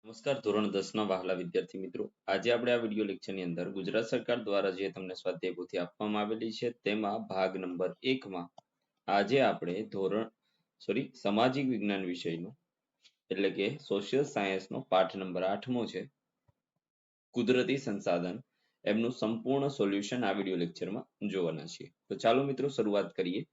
નમસ્કાર ધોરણ 10 ના વહાલા વિદ્યાર્થી મિત્રો, આજે આપણે આ વિડિયો લેક્ચરની અંદર ગુજરાત સરકાર દ્વારા જે તમને સ્વાધ્યાય પોથી આપવામાં આવેલી છે તેમાં ભાગ નંબર 1 માં આજે આપણે સામાજિક વિજ્ઞાન વિષયનો એટલે કે સોશિયલ સાયન્સ નો પાઠ નંબર 8મો છે કુદરતી સંસાધન એમનું સંપૂર્ણ સોલ્યુશન આ વિડિયો લેક્ચરમાં જોવાના છીએ. તો ચાલો મિત્રો શરૂઆત કરીએ.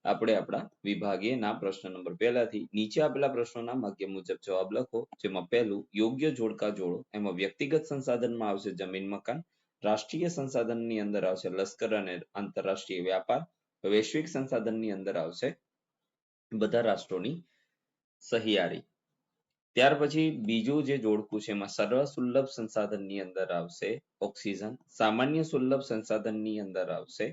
આપણે આપણા વિભાગીયના પ્રશ્ન નંબર 1 થી નીચે આપેલા પ્રશ્નોના માગ્ય મુજબ જવાબ લખો. જેમાં પહેલું યોગ્ય જોડકા જોડો. એમાં વ્યક્તિગત સંસાધનમાં આવશે જમીન મકાન, રાષ્ટ્રીય સંસાધનની અંદર આવશે લશ્કર અને આંતરરાષ્ટ્રીય વ્યાપાર, વૈશ્વિક સંસાધનની અંદર આવશે બધા રાષ્ટ્રોની સહિયારી. ત્યાર પછી બીજું જે જોડકું છે એમાં સર્વસુલભ સંસાધનની અંદર આવશે ઓક્સિજન, સામાન્ય સુલભ સંસાધનની અંદર આવશે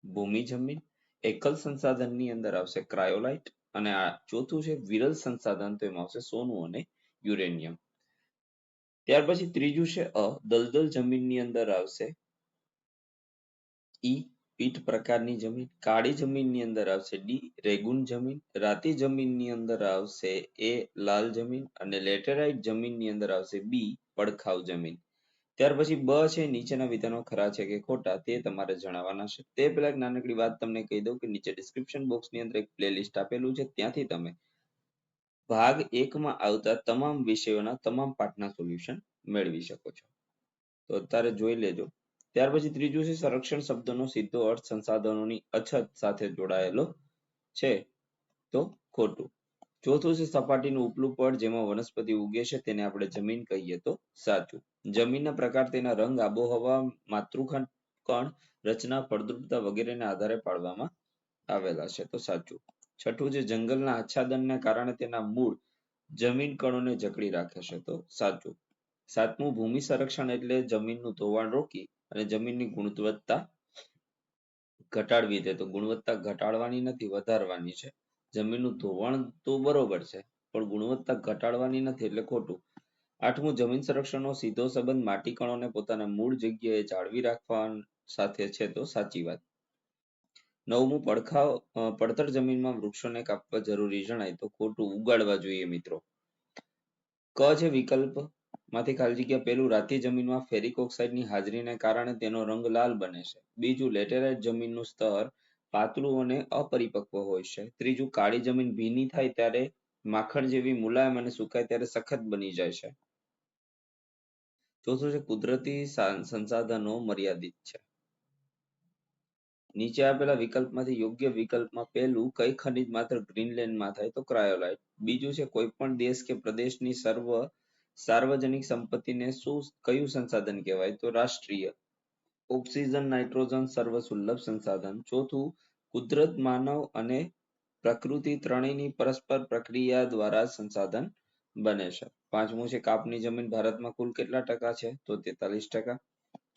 ભૂમિ જમીન, એકલ સંસાધનની અંદર આવશે ક્રાયોલાઇટ અને આ ચોથું છે વિરલ સંસાધન, તો એમાં આવશે સોનું અને યુરેનિયમ. ત્યાર પછી ત્રીજું છે દલદલ જમીનની અંદર આવશે ઈ પીટ પ્રકારની જમીન, કાળી જમીનની અંદર આવશે ડી રેગુન જમીન, રાતી જમીનની અંદર આવશે એ લાલ જમીન અને લેટેરાઇટ જમીનની અંદર આવશે બી પડખાવ જમીન. ત્યાર પછી બ છે નીચેના વિધાનો ખરા છે કે ખોટા તે તમારે જણાવવાના છે. તે પહેલા એક નાનકડી વાત તમને કહી દઉં કે નીચે ડિસ્ક્રિપ્શન બોક્સની અંદર એક પ્લેલિસ્ટ આપેલું છે, ત્યાંથી તમે ભાગ 1 માં આવતા તમામ વિષયોના તમામ પાઠના સોલ્યુશન મેળવી શકો છો. તો અત્યારે જોઈ લેજો. ત્યાર પછી ત્રીજું છે સંરક્ષણ શબ્દનો સીધો અર્થ સંસાધનોની અછત સાથે જોડાયેલો છે, તો ખોટું. ચોથું છે સપાટીનું ઉપલું પડ જેમાં વનસ્પતિ ઉગે છે તેને આપણે જમીન કહીએ તો સાચું. જમીનના પ્રકાર, તેના રંગ, આબોહવા, માતૃખંડ, કણ રચના, ફળદ્રુપતા વગેરેના આધારે પાડવામાં આવેલા છે, તો સાચું. છઠ્ઠું છે જંગલના આચ્છાદનને કારણે તેના મૂળ જમીન કણોને જકડી રાખે છે, તો સાચું. સાતમું ભૂમિ સંરક્ષણ એટલે જમીનનું ધોવાણ રોકી અને જમીનની ગુણવત્તા ઘટાડવી છે, તો ગુણવત્તા ઘટાડવાની નથી વધારવાની છે. જમીનનું ધોવાણ તો બરોબર છે પણ ગુણવત્તા ઘટાડવાની નથી એટલે ખોટું. આઠમું જમીન સંરક્ષણનો સીધો સંબંધ માટી કણોને પોતાના મૂળ જગ્યાએ જાળવી રાખવા સાથે છે, તો સાચી વાત. નવમું પડતર જમીનમાં વૃક્ષોને કાપવા જરૂરી જણાય, તો ખોટું, ઉગાડવા જોઈએ મિત્રો. ક છે વિકલ્પ માંથી ખાલી જગ્યા પહેલું રાતી જમીનમાં ફેરિક ઓક્સાઇડની હાજરીને કારણે તેનો રંગ લાલ બને છે. બીજું લેટેરાઇટ જમીનનું સ્તર પાતળું અને અપરિપક્વ હોય છે. ત્રીજું કાળી જમીન ભીની થાય ત્યારે માખણ જેવી મુલાયમ અને સુકાય ત્યારે સખત બની જાય છે. ચોથું છે કુદરતી સંસાધનો મર્યાદિત છે. નીચે આપેલા વિકલ્પમાંથી યોગ્ય વિકલ્પમાં પહેલું કઈ ખનિજ માત્ર ગ્રીનલેન્ડમાં થાય, તો ક્રાયોલાઇટ. બીજું છે કોઈ પણ દેશ કે પ્રદેશની સાર્વજનિક સંપત્તિને કયું સંસાધન કહેવાય, તો રાષ્ટ્રીય. ઓક્સિજન, નાઇટ્રોજન સર્વસુલભ સંસાધન. ચોથું કુદરત, માનવ અને પ્રકૃતિ ત્રણેયની પરસ્પર પ્રક્રિયા દ્વારા સંસાધન બને છે. પાંચમું છે કાપની જમીન ભારતમાં કુલ કેટલા ટકા છે, તો 43%.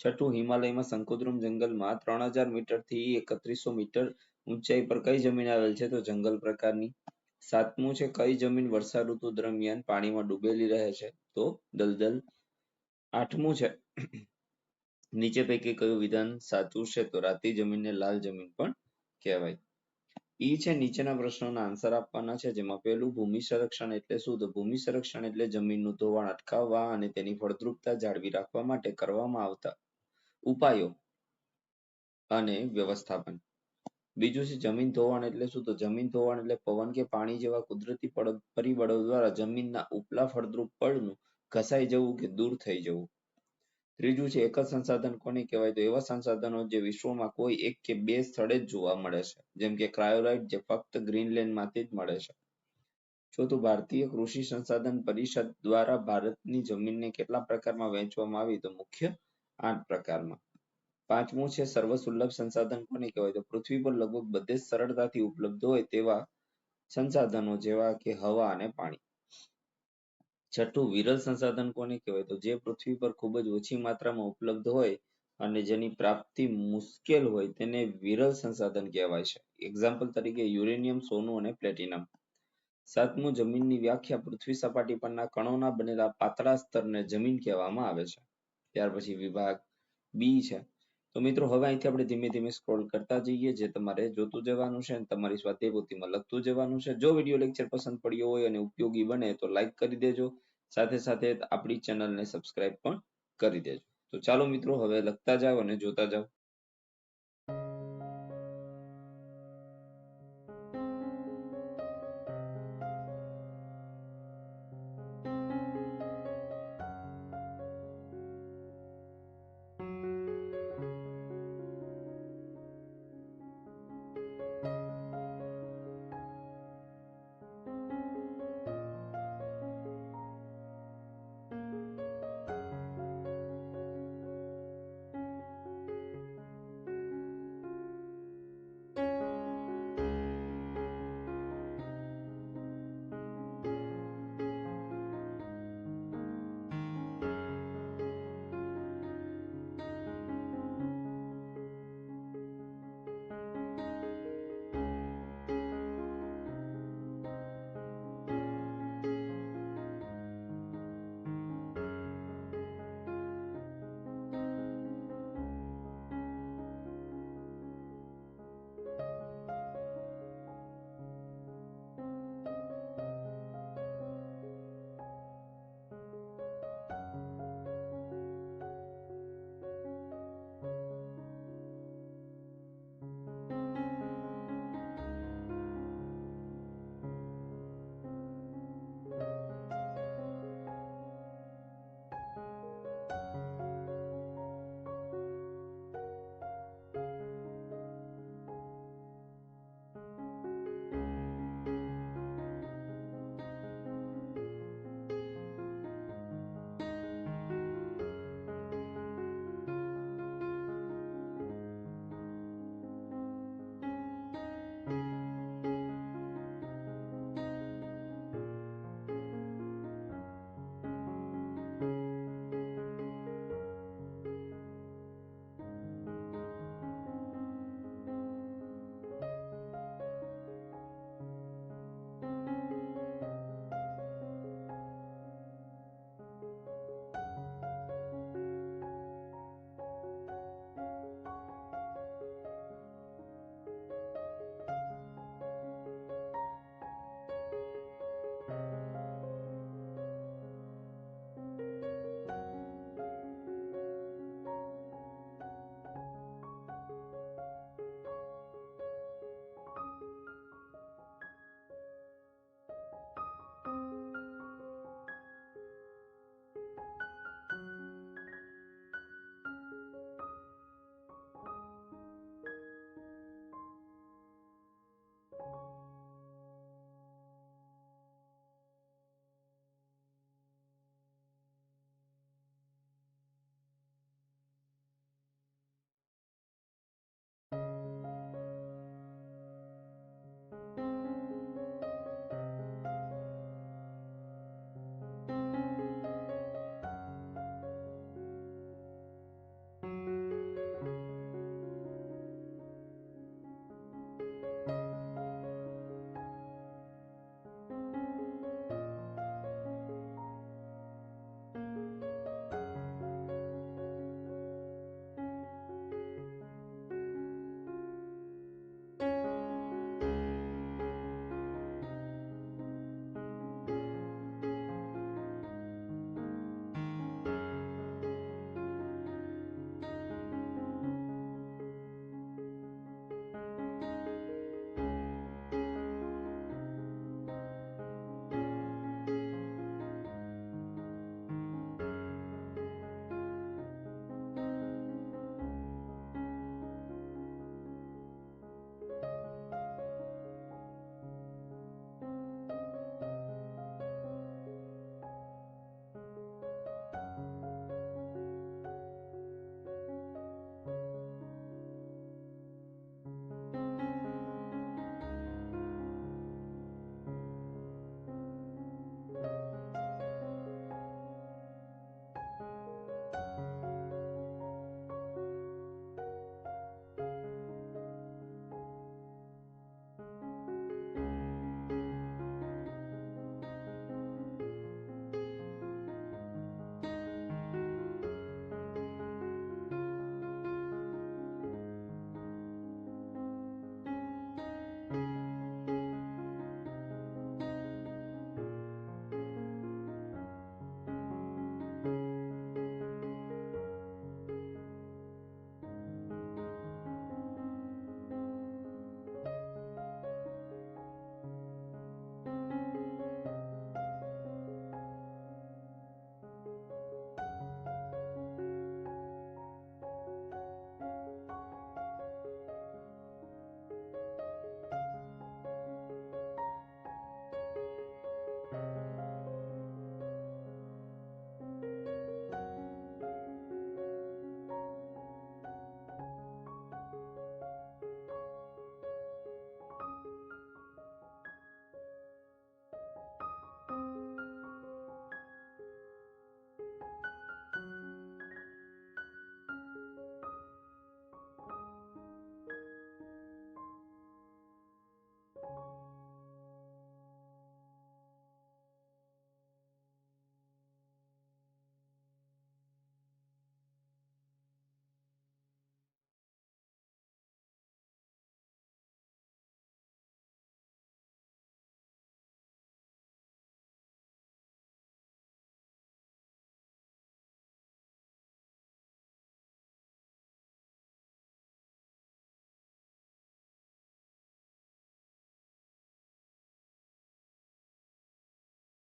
છઠ્ઠું હિમાલયમાં શંકુદ્રુમ જંગલમાં 3000 મીટર થી 3100 મીટર ઊંચાઈ પર કઈ જમીન આવેલ છે, તો જંગલ પ્રકારની. સાતમું છે કઈ જમીન વર્ષા ઋતુ દરમિયાન પાણીમાં ડૂબેલી રહે છે, તો દલદલ. આઠમું છે નીચે પૈકી કયું વિધાન સાચું છે, તો રાતી જમીનને લાલ જમીન પણ કહેવાય. ઈ છે નીચેના પ્રશ્નોના આન્સર આપવાના છે, જેમાં પહેલું ભૂમિ સંરક્ષણ એટલે શું, તો ભૂમિ સંરક્ષણ એટલે જમીનનું ધોવાણ અટકાવવા અને તેની ફળદ્રુપતા જાળવી રાખવા માટે કરવામાં આવતા ઉપાયો અને વ્યવસ્થાપન. બીજું છે જમીન ધોવાણ એટલે શું, તો જમીન ધોવાણ એટલે પવન કે પાણી જેવા કુદરતી પરિબળો દ્વારા જમીનના ઉપલા ફળદ્રુપ પડનું ઘસાઈ જવું કે દૂર થઈ જવું. ત્રીજું છે એકલ સંસાધન કોને કહેવાય, તો એવા સંસાધનો જે વિશ્વમાં કોઈ એક કે બે સ્થળે જ જોવા મળે છે, જેમ કે ક્રાયોલાઇટ જે ફક્ત ગ્રીનલેન્ડ માંથી જ મળે છે. ચોથું ભારતીય કૃષિ સંસાધન પરિષદ દ્વારા ભારતની જમીનને કેટલા પ્રકારમાં વહેંચવામાં આવી, તો મુખ્ય 8 પ્રકારમાં. પાંચમું છે સર્વસુલભ સંસાધન કોને કહેવાય, તો પૃથ્વી પર લગભગ બધે જ સરળતાથી ઉપલબ્ધ હોય તેવા સંસાધનો જેવા કે હવા અને પાણી. છઠ્ઠું વિરલ સંસાધન કોને કહેવાય, તો જે પૃથ્વી પર ખૂબ જ ઓછી માત્રામાં ઉપલબ્ધ હોય અને જેની પ્રાપ્તિ મુશ્કેલ હોય તેને વિરલ સંસાધન કહેવાય છે. એક્ઝામ્પલ તરીકે યુરેનિયમ, સોનું અને પ્લેટિનમ. સાતમું જમીનની વ્યાખ્યા પૃથ્વી સપાટી પરના કણોના બનેલા પાતળા સ્તરને જમીન કહેવામાં આવે છે. ત્યાર પછી વિભાગ બી છે. તો મિત્રો હવે અહીંથી આપણે ધીમે ધીમે સ્ક્રોલ કરતા જઈએ, જે તમારે જોતું જવાનું છે અને તમારી સ્વાધ્યાય પોથીમાં લખતું જવાનું છે. જો વિડીયો લેક્ચર પસંદ પડ્યો હોય અને ઉપયોગી બને તો લાઈક કરી દેજો. સાથે સાથે આપણી ચેનલને સબસ્ક્રાઇબ પણ કરી દેજો. તો ચાલો મિત્રો હવે લખતા જાઓ અને જોતા જાઓ.